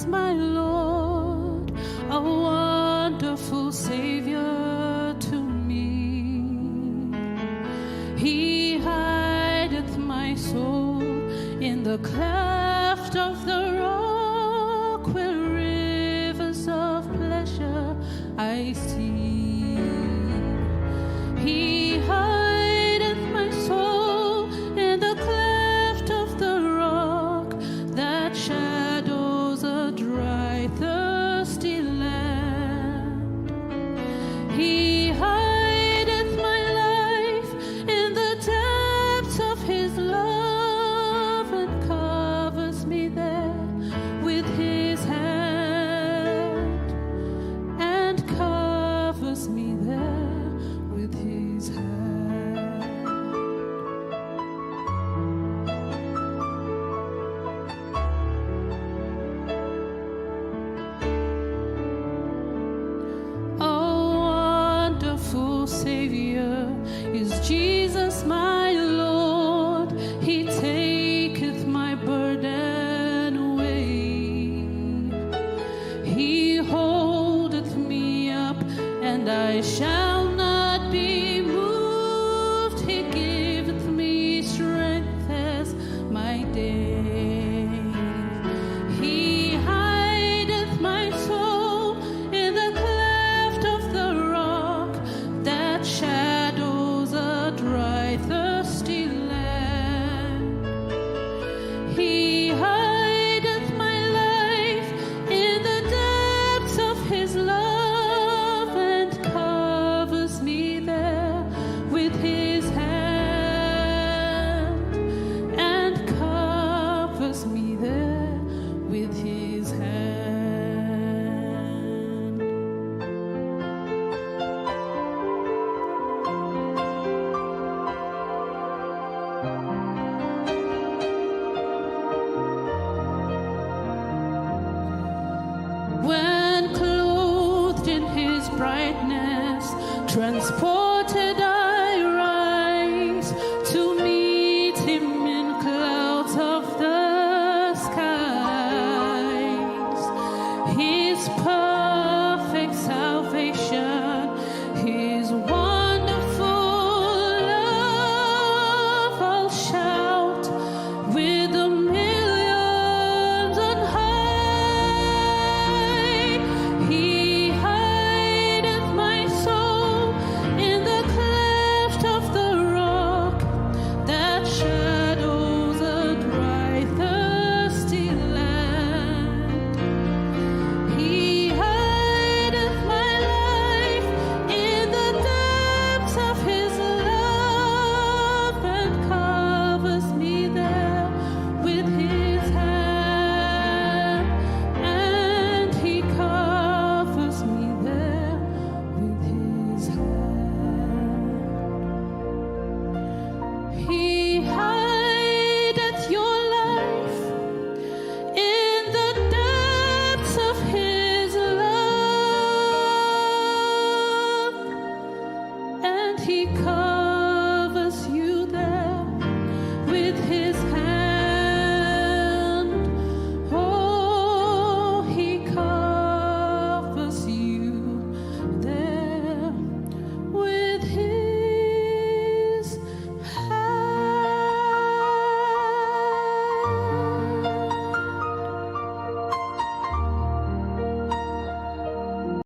Jesus, my Lord, a wonderful Savior to me. He hideth my soul in the cleft of the rock, where rivers of pleasure I see. He hideth my soul in the cleft of the rock that shadows a dry, thirsty land. He hideth my life in the depths of his love and covers me there with his hand, and covers me there with his hand. Savior is Jesus, my Lord. He taketh my burden away. He holdeth me up, and I shall not be moved. He giveth me strength as my day. He hideth my soul in the cleft of the rock that shadows a dry, thirsty land. He hideth my life in the depths of his love and covers me there with his hand, and covers me there with his hand. When clothed in his brightness, transported I rise to meet him in clouds of the skies. His perfect salvation, his wonderful love, I'll shout with the millions on high. He hideth my soul in the cleft of the rock that shadows a dry, thirsty land. He hideth my life in the depths of his love and covers me there with his hand, and he covers me there with his hand. He hideth your life in the depths of his love, and he covers you there with his